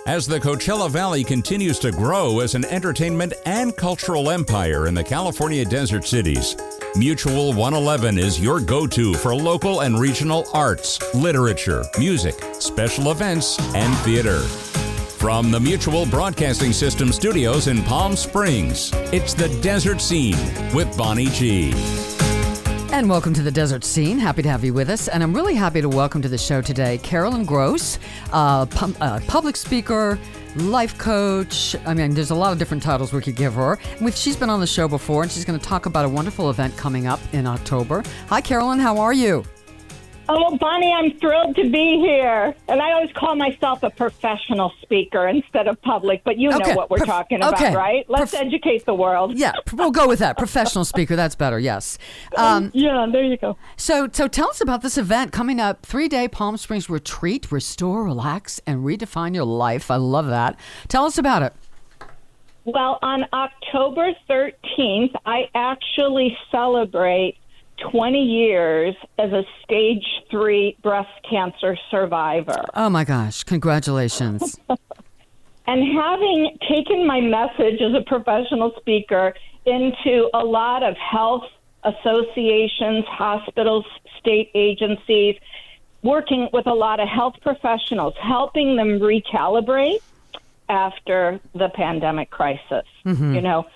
As the Coachella Valley continues to grow as an entertainment and cultural empire in the California desert cities, Mutual 111 is your go-to for local and regional arts, literature, music, special events, and theater. From the Mutual Broadcasting System studios in Palm Springs, it's The Desert Scene with Bonnie G. And welcome to The Desert Scene. Happy to have you with us. And I'm really happy to welcome to the show today Carolyn Gross, public speaker, life coach. I mean, there's a lot of different titles we could give her. She's been on the show before, and she's going to talk about a wonderful event coming up in October. Hi, Carolyn. How are you? Oh, Bonnie, I'm thrilled to be here. And I always call myself a professional speaker instead of public, but you know what we're talking about, right? Let's educate the world. Yeah, we'll go with that. Professional speaker, that's better, yes. Yeah, there you go. So tell us about this event coming up, 3-day Palm Springs retreat, restore, relax, and redefine your life. I love that. Tell us about it. Well, on October 13th, I actually celebrate 20 years as a stage 3 breast cancer survivor. Oh my gosh, congratulations. And having taken my message as a professional speaker into a lot of health associations, hospitals, state agencies, working with a lot of health professionals, helping them recalibrate after the pandemic crisis, you know.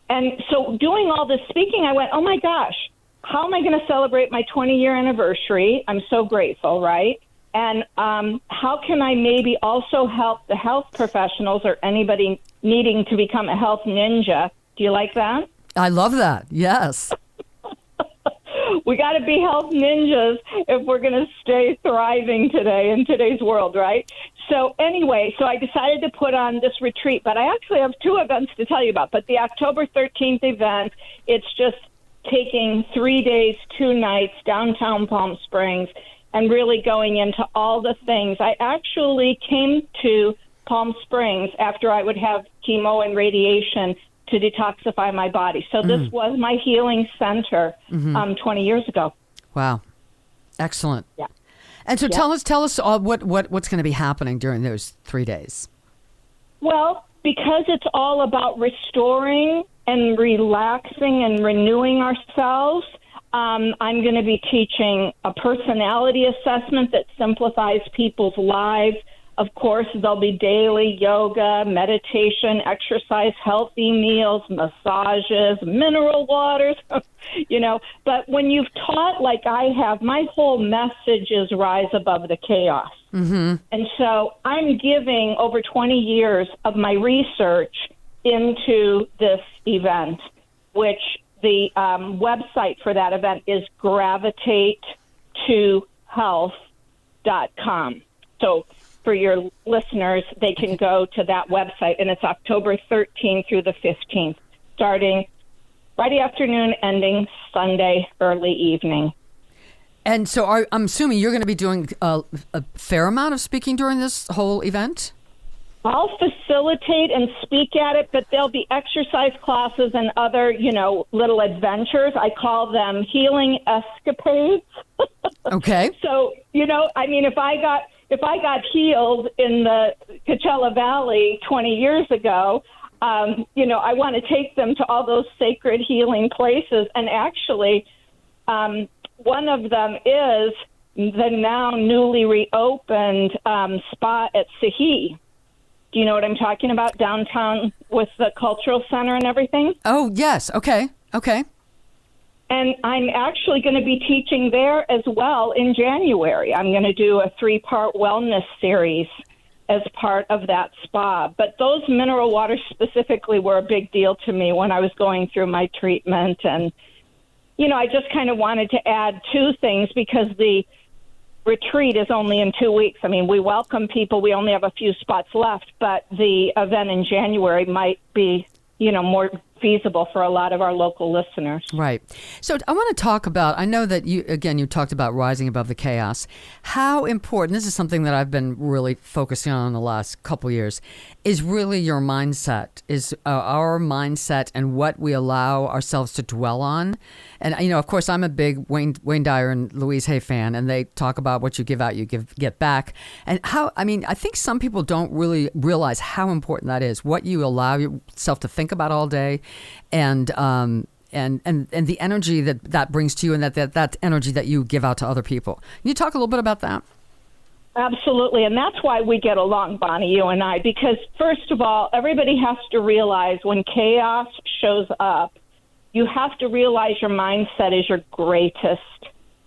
And so doing all this speaking, I went, oh my gosh, how am I going to celebrate my 20-year anniversary? I'm so grateful, right? And how can I maybe also help the health professionals or anybody needing to become a health ninja? Do you like that? I love that. Yes. We got to be health ninjas if we're going to stay thriving today in today's world, right? So anyway, so I decided to put on this retreat, but I actually have 2 events to tell you about. But the October 13th event, it's just taking 3 days, 2 nights, downtown Palm Springs, and really going into all the things. I actually came to Palm Springs after I would have chemo and radiation to detoxify my body. So this was my healing center 20 years ago. Wow. Excellent. Yeah. And so tell us what's going to be happening during those 3 days. Well, because it's all about restoring and relaxing and renewing ourselves, I'm going to be teaching a personality assessment that simplifies people's lives. Of course, there'll be daily yoga, meditation, exercise, healthy meals, massages, mineral waters, you know. But when you've taught like I have, my whole message is rise above the chaos. And so I'm giving over 20 years of my research into this event, which the website for that event is gravitatohealth.com. So for your listeners, they can go to that website, and it's October 13th through the 15th, starting Friday afternoon, ending Sunday early evening. And so I'm assuming you're going to be doing a fair amount of speaking during this whole event? I'll facilitate and speak at it, but there'll be exercise classes and other, you know, little adventures. I call them healing escapades. Okay. So, you know, I mean, if I got healed in the Coachella Valley 20 years ago, you know, I want to take them to all those sacred healing places. And actually, one of them is the now newly reopened spa at Sahi. Do you know what I'm talking about? Downtown with the cultural center and everything? Oh, yes. Okay. And I'm actually going to be teaching there as well in January. I'm going to do a 3-part wellness series as part of that spa. But those mineral waters specifically were a big deal to me when I was going through my treatment. And, you know, I just kind of wanted to add 2 things because the retreat is only in 2 weeks. I mean, we welcome people. We only have a few spots left, but the event in January might be, you know, more feasible for a lot of our local listeners. Right. So I want to talk about, I know that you talked about rising above the chaos. How important, this is something that I've been really focusing on the last couple of years, is really your mindset, is our mindset and what we allow ourselves to dwell on. And, of course, I'm a big Wayne Dyer and Louise Hay fan, and they talk about what you give out, you get back. And I think some people don't really realize how important that is, what you allow yourself to think about all day, and the energy that brings to you, and that energy that you give out to other people. Can you talk a little bit about that? Absolutely, and that's why we get along, Bonnie, you and I, because first of all, everybody has to realize when chaos shows up, you have to realize your mindset is your greatest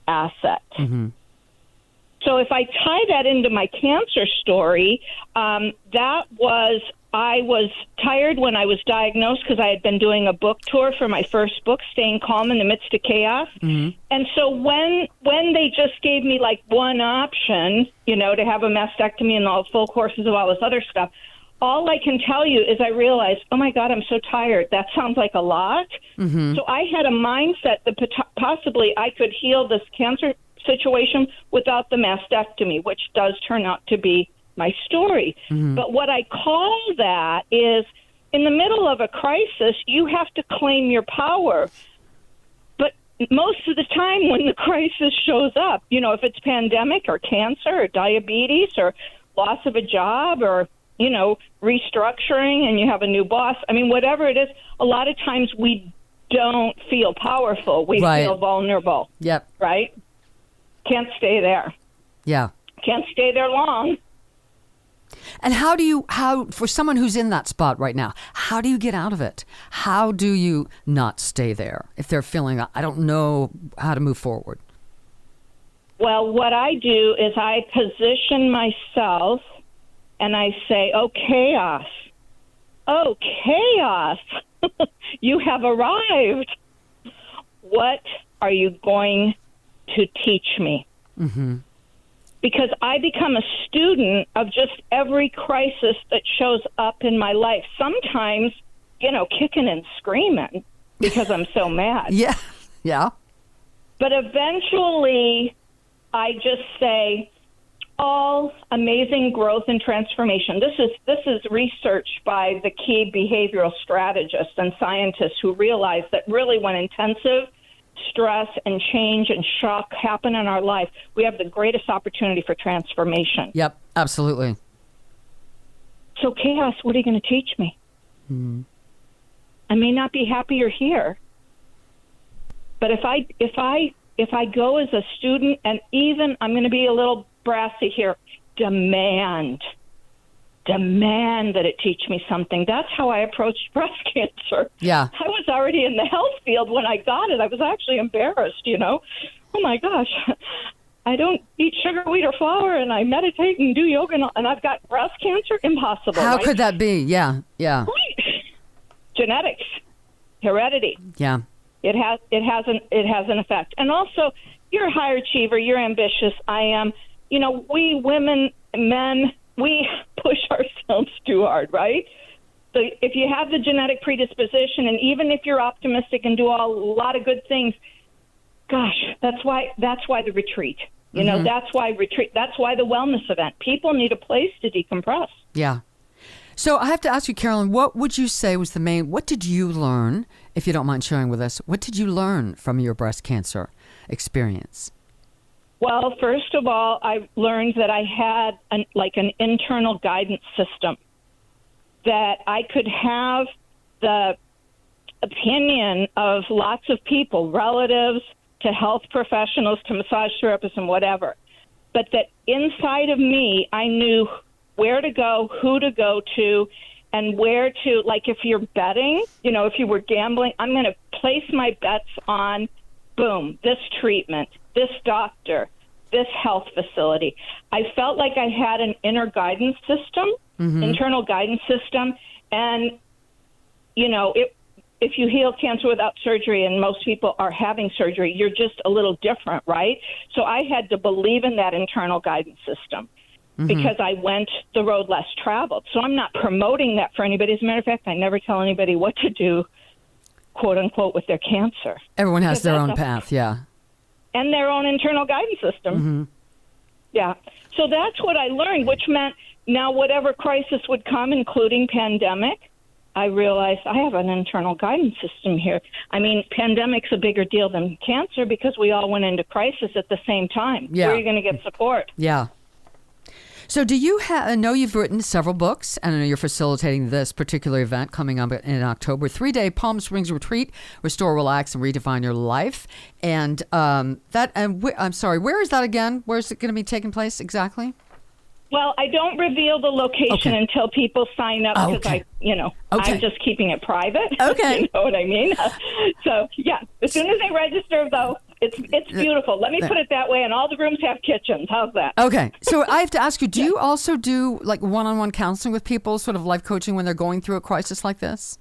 asset. Mm-hmm. So if I tie that into my cancer story, I was tired when I was diagnosed because I had been doing a book tour for my first book, Staying Calm in the Midst of Chaos. Mm-hmm. And so when they just gave me like one option, to have a mastectomy and all full courses of all this other stuff, all I can tell you is I realized, oh my God, I'm so tired. That sounds like a lot. Mm-hmm. So I had a mindset that possibly I could heal this cancer situation without the mastectomy, which does turn out to be my story. Mm-hmm. But what I call that is in the middle of a crisis, you have to claim your power. But most of the time when the crisis shows up, if it's pandemic or cancer or diabetes or loss of a job or, restructuring and you have a new boss, whatever it is, a lot of times we don't feel powerful. We feel vulnerable. Yep. Right? Can't stay there. Yeah. Can't stay there long. And how, for someone who's in that spot right now, how do you get out of it? How do you not stay there if they're feeling, I don't know how to move forward? Well, what I do is I position myself and I say, oh, chaos, you have arrived. What are you going to teach me? Mm-hmm. Because I become a student of just every crisis that shows up in my life. Sometimes, kicking and screaming because I'm so mad. Yeah. But eventually, I just say, all amazing growth and transformation. This is research by the key behavioral strategists and scientists who realize that really when intensive stress and change and shock happen in our life, we have the greatest opportunity for transformation. Yep, absolutely. So chaos, what are you going to teach me? Mm-hmm. I may not be happy you're here, but if I go as a student, and even I'm going to be a little brassy here, demand that it teach me something. That's how I approached breast cancer. Yeah. I was already in the health field when I got it. I was actually embarrassed, Oh my gosh, I don't eat sugar, wheat, or flour, and I meditate and do yoga, and I've got breast cancer? Impossible. How right? could that be? Yeah. Right. Genetics, heredity. Yeah. It has an effect. And also, you're a high achiever, you're ambitious, I am. We women, men, we push ourselves too hard, right? So if you have the genetic predisposition, and even if you're optimistic and do a lot of good things, gosh, that's why the retreat. Mm-hmm. That's why the wellness event. People need a place to decompress. Yeah. So I have to ask you, Carolyn, what would you say was what did you learn, if you don't mind sharing with us, what did you learn from your breast cancer experience? Well, first of all, I learned that I had an internal guidance system, that I could have the opinion of lots of people, relatives to health professionals to massage therapists and whatever, but that inside of me, I knew where to go, who to go to, and where to, like if you're betting, if you were gambling, I'm going to place my bets on, boom, this treatment, this doctor, this health facility. I felt like I had an inner guidance system, internal guidance system, and, if you heal cancer without surgery, and most people are having surgery, you're just a little different, right? So I had to believe in that internal guidance system. Because I went the road less traveled. So I'm not promoting that for anybody. As a matter of fact, I never tell anybody what to do. quote unquote, with their cancer. Everyone has Because their that's own path, yeah. And their own internal guidance system. Mm-hmm. Yeah. So that's what I learned, which meant now whatever crisis would come, including pandemic, I realized I have an internal guidance system here. I mean, pandemic's a bigger deal than cancer because we all went into crisis at the same time. Yeah. Where are you going to get support? Yeah. So do you I know you've written several books, and I know you're facilitating this particular event coming up in October, 3-day Palm Springs retreat, restore, relax, and redefine your life. And I'm sorry, where is that again? Where is it going to be taking place exactly? Well, I don't reveal the location until people sign up because I'm just keeping it private. Okay. You know what I mean? So, yeah, as soon as they register, though, it's beautiful. Let me put it that way, and all the rooms have kitchens. How's that? Okay. So I have to ask you, do you also do like one-on-one counseling with people, sort of life coaching when they're going through a crisis like this?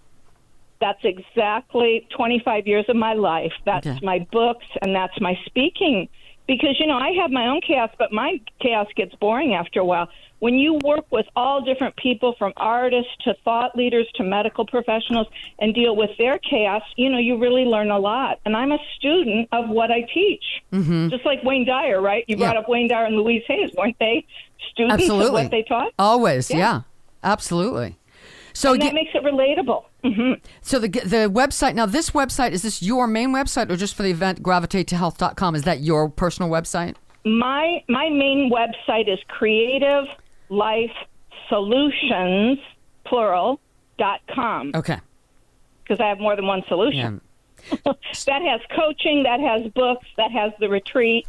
That's exactly 25 years of my life. That's my books, and that's my speaking. Because, I have my own chaos, but my chaos gets boring after a while. When you work with all different people, from artists to thought leaders to medical professionals, and deal with their chaos, you really learn a lot. And I'm a student of what I teach. Mm-hmm. Just like Wayne Dyer, right? You brought up Wayne Dyer and Louise Hayes. Weren't they students of what they taught? Always, yeah. Absolutely. So and that makes it relatable. Mm-hmm. So the website, now this website, is this your main website or just for the event, gravitatetohealth.com? Is that your personal website? My main website is creativelifesolutions, plural.com. Okay. Because I have more than one solution. Yeah. That has coaching, that has books, that has the retreat,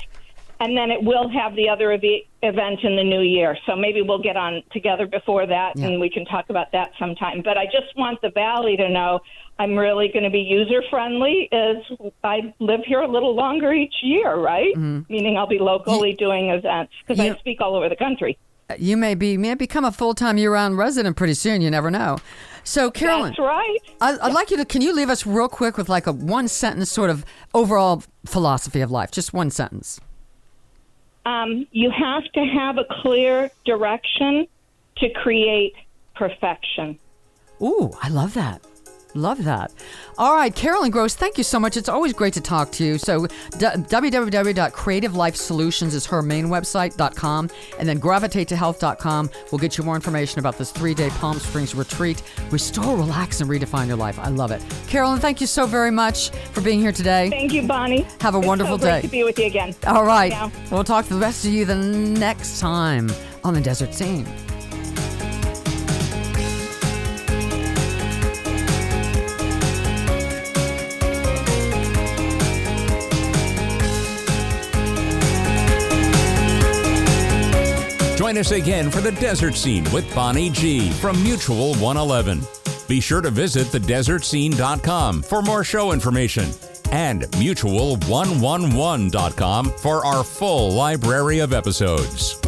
and then it will have the other event in the new year. So maybe we'll get on together before that, and we can talk about that sometime. But I just want the Valley to know I'm really going to be user-friendly as I live here a little longer each year, right? Mm-hmm. Meaning I'll be locally doing events because I speak all over the country. You may become a full-time year-round resident pretty soon. You never know. So, Carolyn. That's right. I'd like you to, can you leave us real quick with like a one-sentence sort of overall philosophy of life? Just one sentence. You have to have a clear direction to create perfection. Ooh, I love that. Love that. All right, Carolyn Gross, thank you so much. It's always great to talk to you. So www.creativelifesolutions is her main website.com, and then gravitatetohealth.com will get you more information about this 3-day Palm Springs retreat. Restore, relax, and redefine your life. I love it. Carolyn, thank you so very much for being here today. Thank you, Bonnie. Have a wonderful day. Great to be with you again. All right. We'll talk to the rest of you the next time on the Desert Scene. Join us again for the Desert Scene with Bonnie G from Mutual 111. Be sure to visit thedesertscene.com for more show information and mutual111.com for our full library of episodes.